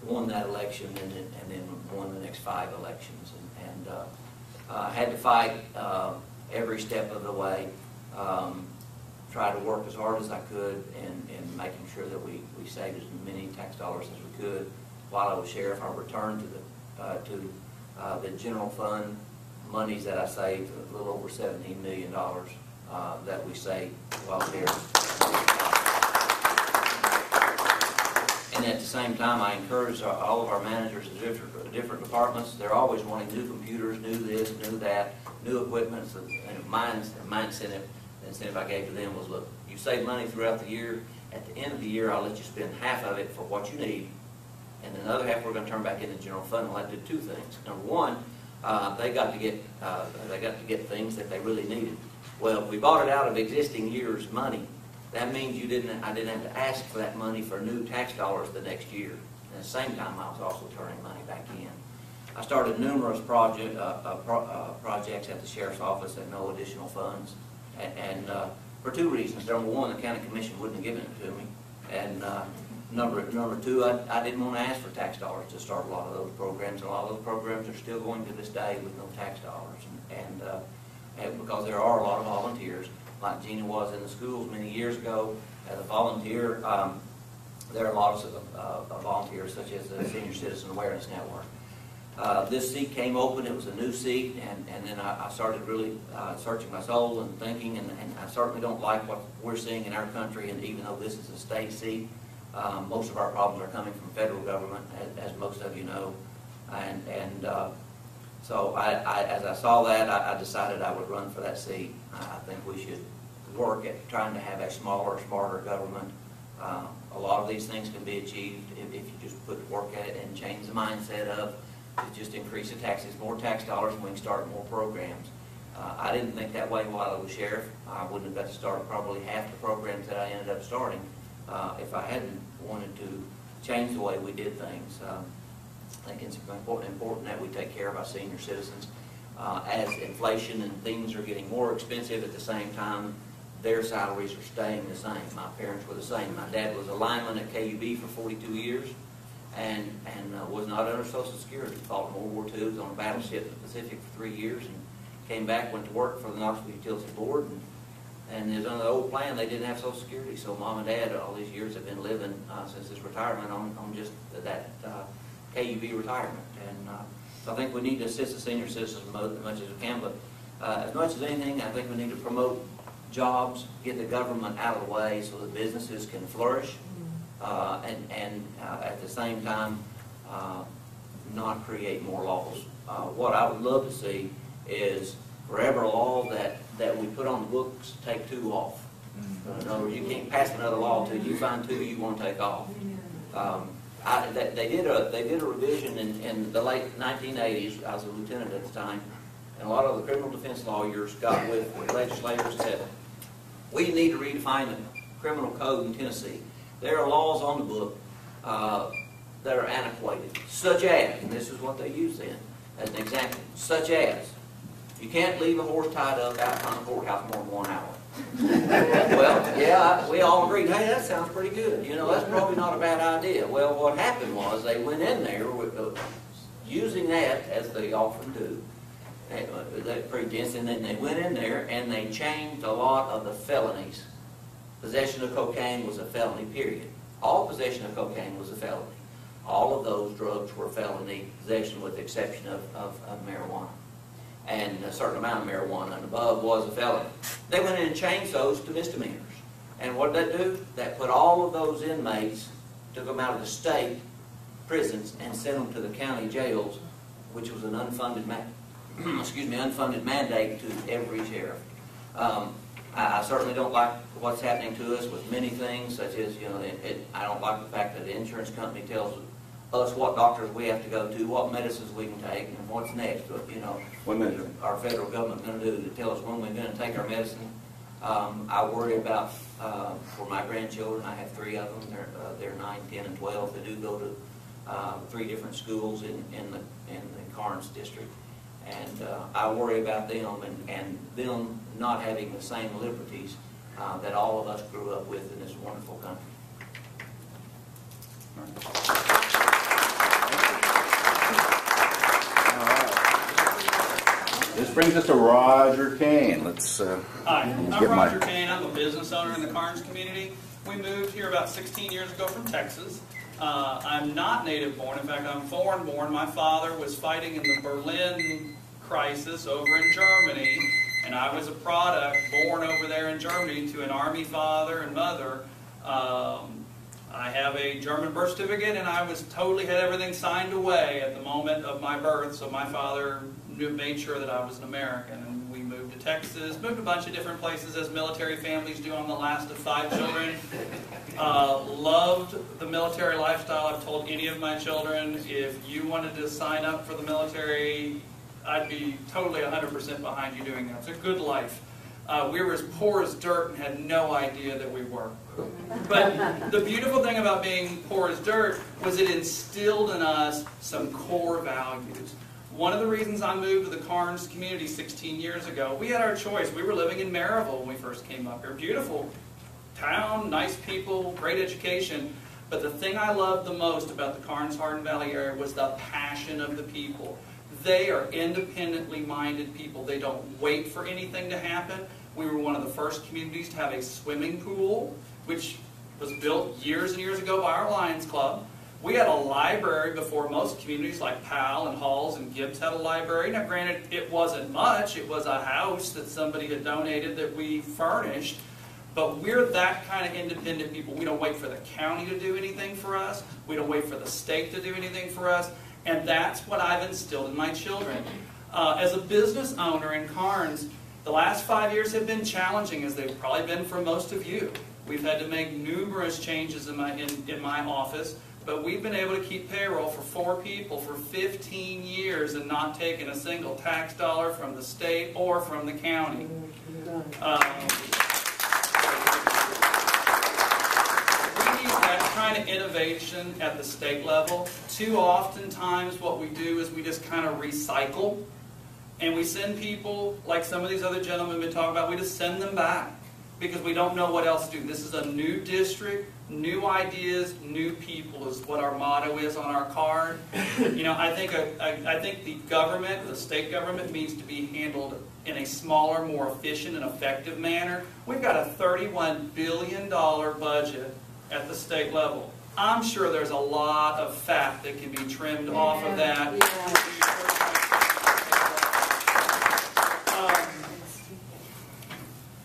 won that election, and then won the next 5 elections. And I had to fight every step of the way, try to work as hard as I could in making sure that we saved as many tax dollars as we could. While I was sheriff, I returned to the general fund monies that I saved, a little over $17 million that we saved while there. And at the same time, I encouraged all of our managers of different departments. They're always wanting new computers, new this, new that, new equipment. So, and my incentive, the incentive I gave to them was, look, you save money throughout the year. At the end of the year, I'll let you spend half of it for what you need, and then the other half we're going to turn back into the general fund. We'll have to do 2 things. Number one, they got to get things that they really needed. Well, if we bought it out of existing year's money, that means I didn't have to ask for that money for new tax dollars the next year. And at the same time, I was also turning money back in. I started numerous projects at the sheriff's office at no additional funds, and for 2 reasons. Number one, the county commission wouldn't have given it to me, and number 2, I didn't want to ask for tax dollars to start a lot of those programs. A lot of those programs are still going to this day with no tax dollars, and because there are a lot of volunteers, like Gina was in the schools many years ago as a volunteer. There are lots of volunteers, such as the Senior Citizen Awareness Network. This seat came open. It was a new seat, and then I started really searching my soul and thinking, and I certainly don't like what we're seeing in our country, and even though this is a state seat, most of our problems are coming from federal government, as most of you know. So as I saw that, I decided I would run for that seat. I think we should work at trying to have a smaller, smarter government. A lot of these things can be achieved if you just put work at it and change the mindset of just increase the taxes, more tax dollars, and we can start more programs. I didn't think that way while I was sheriff. I wouldn't have got to start probably half the programs that I ended up starting if I hadn't wanted to change the way we did things. I think it's important that we take care of our senior citizens. As inflation and things are getting more expensive, at the same time, their salaries are staying the same. My parents were the same. My dad was a lineman at KUB for 42 years and was not under Social Security. Fought in World War II, was on a battleship in the Pacific for 3 years, and came back, went to work for the Knoxville Utility Board, and under the old plan, they didn't have Social Security, so Mom and Dad all these years have been living since his retirement on just that KUB retirement. And so I think we need to assist the senior citizens as much as we can, but as much as anything, I think we need to promote jobs, get the government out of the way so that businesses can flourish, and at the same time, not create more laws. What I would love to see is for every law that we put on the books, take 2 off. In other words, you can't pass another law until you find 2 you want to take off. They did a revision in the late 1980s. I was a lieutenant at the time, and a lot of the criminal defense lawyers got with legislators and said, we need to redefine the criminal code in Tennessee. There are laws on the book that are antiquated, such as, and this is what they use then as an example, such as, you can't leave a horse tied up out front of the courthouse more than 1 hour. Well, yeah, we all agreed, hey, that sounds pretty good. You know, that's probably not a bad idea. Well, what happened was they went in there with using that, as they often do, that pretense, and then they went in there and they changed a lot of the felonies. Possession of cocaine was a felony, period. All possession of cocaine was a felony. All of those drugs were felony possession with the exception of marijuana. And a certain amount of marijuana and above was a felony. They went in and changed those to misdemeanors. And what did that do? That put all of those inmates, took them out of the state prisons and sent them to the county jails, which was an unfunded unfunded mandate to every sheriff. I certainly don't like what's happening to us with many things, such as, you know, I don't like the fact that the insurance company tells us what doctors we have to go to, what medicines we can take, and what's next. You know, what is our federal government going to do to tell us when we're going to take our medicine? I worry about, for my grandchildren, I have 3 of them, they're 9, 10, and 12. They do go to 3 different schools in the Karnes district. And I worry about them and them not having the same liberties that all of us grew up with in this wonderful country. This brings us to Roger Kane. Let's Hi, I'm Roger Kane. I'm a business owner in the Karnes community. We moved here about 16 years ago from Texas. I'm not native born. In fact, I'm foreign born. My father was fighting in the Berlin crisis over in Germany, and I was a product born over there in Germany to an army father and mother. I have a German birth certificate, and I was totally had everything signed away at the moment of my birth, so my father made sure that I was an American. And we moved to Texas, moved a bunch of different places as military families do. I'm the last of 5 children. Loved the military lifestyle. I've told any of my children, if you wanted to sign up for the military, I'd be totally 100% behind you doing that. It's a good life. We were as poor as dirt and had no idea that we were. But the beautiful thing about being poor as dirt was it instilled in us some core values. One of the reasons I moved to the Karnes community 16 years ago, we had our choice. We were living in Maryville when we first came up here. Beautiful town, nice people, great education. But the thing I loved the most about the Karnes-Hardin Valley area was the passion of the people. They are independently minded people. They don't wait for anything to happen. We were one of the first communities to have a swimming pool, which was built years and years ago by our Lions Club. We had a library before most communities like Powell and Halls and Gibbs had a library. Now granted, it wasn't much. It was a house that somebody had donated that we furnished. But we're that kind of independent people. We don't wait for the county to do anything for us. We don't wait for the state to do anything for us. And that's what I've instilled in my children. As a business owner in Karnes, the last 5 years have been challenging, as they've probably been for most of you. We've had to make numerous changes in my office, but we've been able to keep payroll for 4 people for 15 years and not taking a single tax dollar from the state or from the county. That kind of innovation at the state level. Too oftentimes what we do is we just kind of recycle, and we send people, like some of these other gentlemen have been talking about, we just send them back because we don't know what else to do. This is a new district, new ideas, new people is what our motto is on our card. You know, I think the government, the state government, needs to be handled in a smaller, more efficient and effective manner. We've got a $31 billion budget at the state level. I'm sure there's a lot of fat that can be trimmed off of that.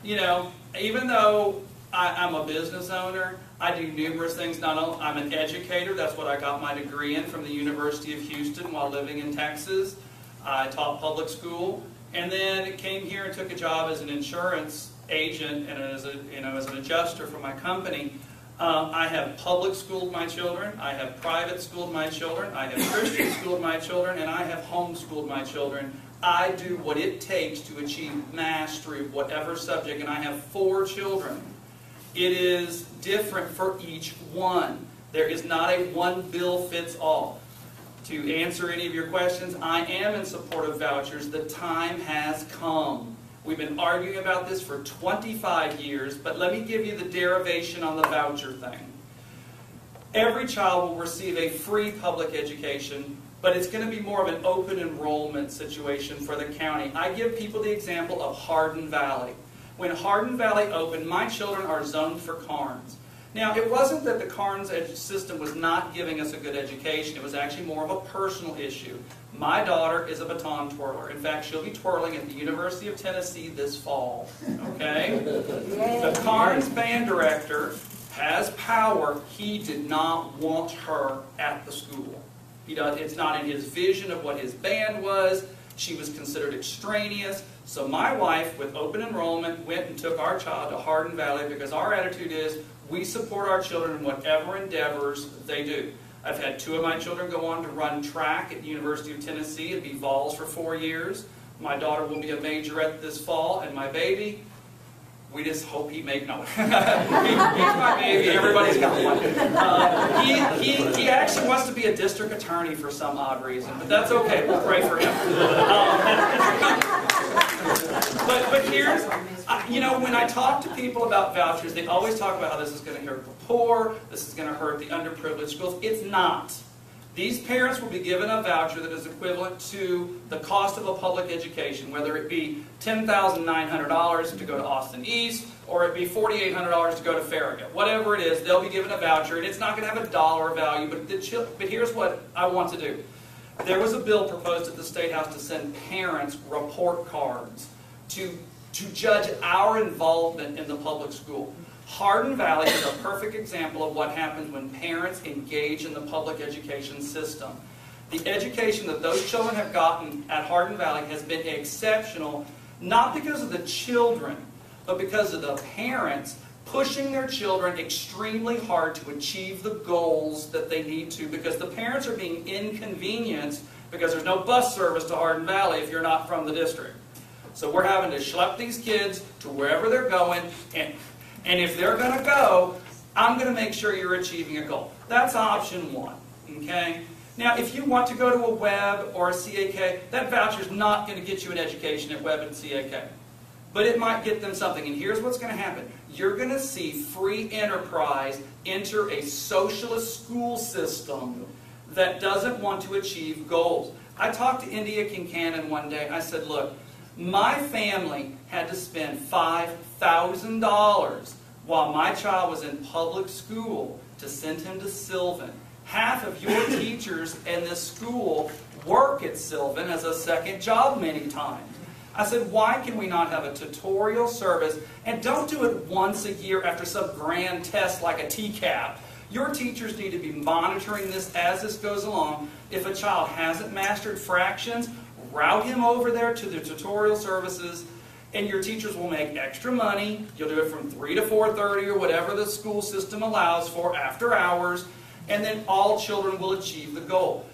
You know, even though I'm a business owner, I do numerous things. Not only I'm an educator, that's what I got my degree in from the University of Houston while living in Texas. I taught public school, and then came here and took a job as an insurance agent and as an adjuster for my company. I have public schooled my children, I have private schooled my children, I have Christian schooled my children, and I have homeschooled my children. I do what it takes to achieve mastery of whatever subject, and I have 4 children. It is different for each one. There is not a one bill fits all. To answer any of your questions, I am in support of vouchers. The time has come. We've been arguing about this for 25 years, but let me give you the derivation on the voucher thing. Every child will receive a free public education, but it's going to be more of an open enrollment situation for the county. I give people the example of Hardin Valley. When Hardin Valley opened, my children are zoned for Carnes. Now, it wasn't that the Carnes system was not giving us a good education. It was actually more of a personal issue. My daughter is a baton twirler. In fact, she'll be twirling at the University of Tennessee this fall. Okay? The Carnes band director has power. He did not want her at the school. It's not in his vision of what his band was. She was considered extraneous. So my wife, with open enrollment, went and took our child to Hardin Valley because our attitude is we support our children in whatever endeavors they do. I've had 2 of my children go on to run track at the University of Tennessee and be Vols for 4 years. My daughter will be a majorette this fall, and my baby, we just hope he he's my baby. Everybody's got one. He actually wants to be a district attorney for some odd reason, but that's okay. We'll pray for him. But here's, when I talk to people about vouchers, they always talk about how this is going to hurt the poor, this is going to hurt the underprivileged schools. It's not. These parents will be given a voucher that is equivalent to the cost of a public education, whether it be $10,900 to go to Austin East, or it be $4,800 to go to Farragut. Whatever it is, they'll be given a voucher, and it's not going to have a dollar value, but here's what I want to do. There was a bill proposed at the State House to send parents report cards to judge our involvement in the public school. Hardin Valley is a perfect example of what happens when parents engage in the public education system. The education that those children have gotten at Hardin Valley has been exceptional, not because of the children, but because of the parents pushing their children extremely hard to achieve the goals that they need to, because the parents are being inconvenienced because there's no bus service to Hardin Valley if you're not from the district. So we're having to schlep these kids to wherever they're going, and if they're going to go, I'm going to make sure you're achieving a goal. That's option 1. Okay? Now, if you want to go to a Webb or a CAK, that voucher is not going to get you an education at Webb and CAK. But it might get them something. And here's what's going to happen. You're going to see free enterprise enter a socialist school system that doesn't want to achieve goals. I talked to India Kincannon one day. I said, look, my family had to spend $5,000 while my child was in public school to send him to Sylvan. Half of your teachers in this school work at Sylvan as a second job many times. I said, why can we not have a tutorial service, and don't do it once a year after some grand test like a TCAP. Your teachers need to be monitoring this as this goes along. If a child hasn't mastered fractions, route him over there to the tutorial services, and your teachers will make extra money. You'll do it from 3 to 4:30 or whatever the school system allows for after hours, and then all children will achieve the goal.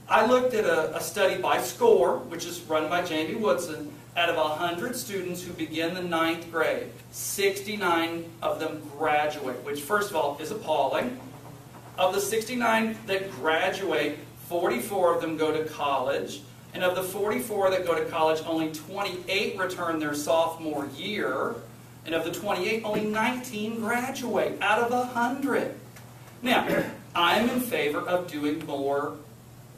I looked at a study by SCORE, which is run by Jamie Woodson. Out of 100 students who begin the 9th grade, 69 of them graduate, which first of all is appalling. Of the 69 that graduate, 44 of them go to college. And of the 44 that go to college, only 28 return their sophomore year. And of the 28, only 19 graduate out of 100. Now, I'm in favor of doing more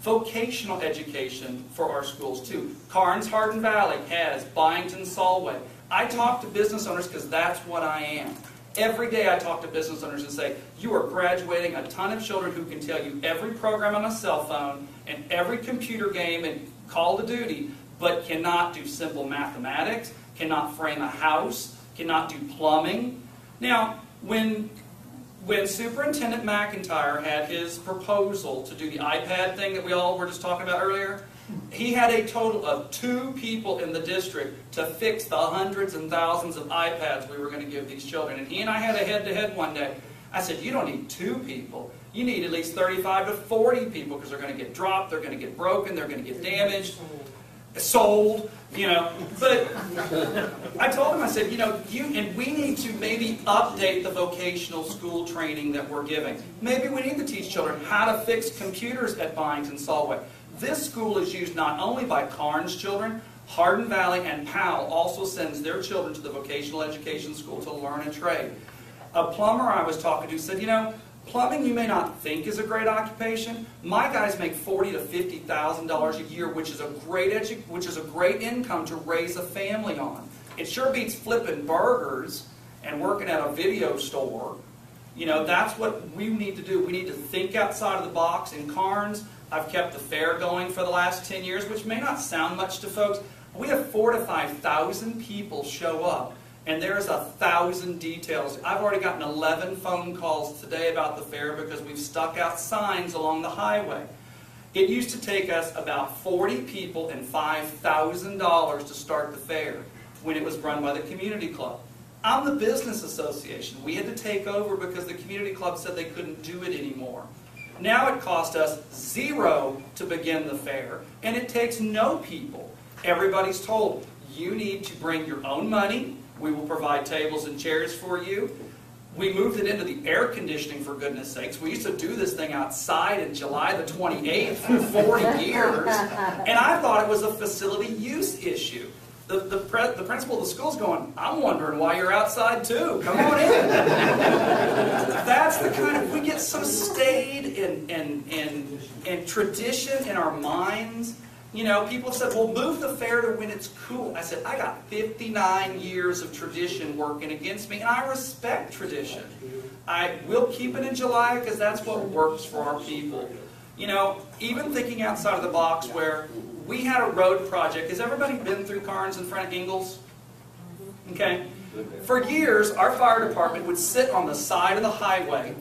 vocational education for our schools too. Carnes Hardin Valley has, Byington Solway. I talk to business owners because that's what I am. Every day I talk to business owners and say, you are graduating a ton of children who can tell you every program on a cell phone and every computer game and Call of Duty, but cannot do simple mathematics, cannot frame a house, cannot do plumbing. Now, when Superintendent McIntyre had his proposal to do the iPad thing that we all were just talking about earlier, he had a total of 2 people in the district to fix the hundreds and thousands of iPads we were going to give these children. And he and I had a head-to-head one day. I said, you don't need 2 people. You need at least 35 to 40 people because they're going to get dropped, they're going to get broken, they're going to get damaged, sold, But I told him, I said, and we need to maybe update the vocational school training that we're giving. Maybe we need to teach children how to fix computers at Byington Solway. This school is used not only by Carnes children. Hardin Valley and Powell also sends their children to the vocational education school to learn a trade. A plumber I was talking to said, you know, plumbing you may not think is a great occupation. My guys make $40,000 to $50,000 a year, which is a great income to raise a family on. It sure beats flipping burgers and working at a video store. You know, that's what we need to do. We need to think outside of the box. In Carnes, I've kept the fair going for the last 10 years, which may not sound much to folks. We have 4,000 to 5,000 people show up, and there's 1,000 details. I've already gotten 11 phone calls today about the fair because we've stuck out signs along the highway. It used to take us about 40 people and $5,000 to start the fair when it was run by the community club. I'm the business association. We had to take over because the community club said they couldn't do it anymore. Now it cost us $0 to begin the fair, and it takes no people. Everybody's told, you need to bring your own money. We will provide tables and chairs for you. We moved it into the air conditioning, for goodness sakes. We used to do this thing outside in July the 28th for 40 years, and I thought it was a facility use issue. The principal of the school's going, I'm wondering why you're outside too. Come on in. That's the kind of, we get so stayed in tradition in our minds. You know, people have said, well, move the fair to when it's cool. I said, I got 59 years of tradition working against me, and I respect tradition. I will keep it in July because that's what works for our people. You know, even thinking outside of the box where we had a road project. Has everybody been through Carnes in front of Ingalls? Okay. For years, our fire department would sit on the side of the highway.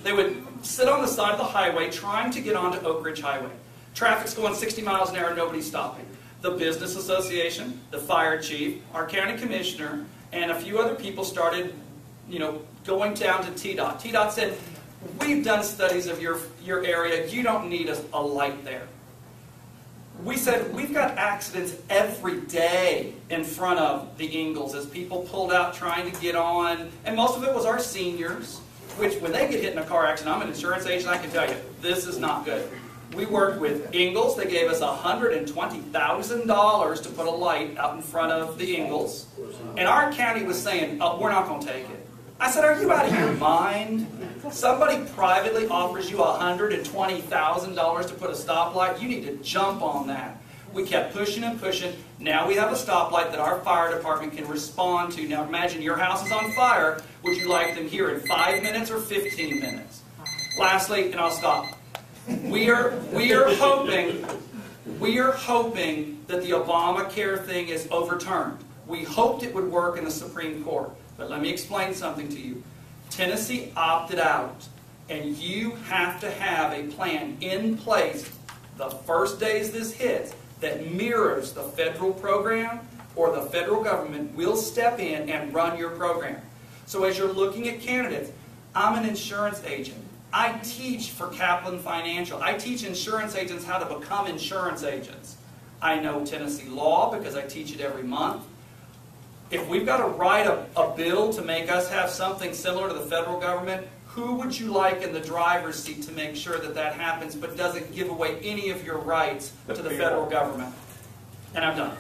They would sit on the side of the highway trying to get onto Oak Ridge Highway. Traffic's going 60 miles an hour, nobody's stopping. The business association, the fire chief, our county commissioner, and a few other people started, you know, going down to TDOT. TDOT said, we've done studies of your area. You don't need a light there. We said, we've got accidents every day in front of the Ingalls as people pulled out trying to get on. And most of it was our seniors, which when they get hit in a car accident, I'm an insurance agent, I can tell you, this is not good. We worked with Ingalls. They gave us $120,000 to put a light out in front of the Ingalls. And our county was saying, oh, we're not going to take it. I said, are you out of your mind? Somebody privately offers you $120,000 to put a stoplight, you need to jump on that. We kept pushing and pushing. Now we have a stoplight that our fire department can respond to. Now imagine your house is on fire. Would you like them here in 5 minutes or 15 minutes? Lastly, and I'll stop. We are hoping that the Obamacare thing is overturned. We hoped it would work in the Supreme Court. But let me explain something to you. Tennessee opted out, and you have to have a plan in place the first days this hits that mirrors the federal program, or the federal government will step in and run your program. So as you're looking at candidates, I'm an insurance agent. I teach for Kaplan Financial. I teach insurance agents how to become insurance agents. I know Tennessee law because I teach it every month. If we've got to write a bill to make us have something similar to the federal government, who would you like in the driver's seat to make sure that that happens but doesn't give away any of your rights to the federal government? And I'm done.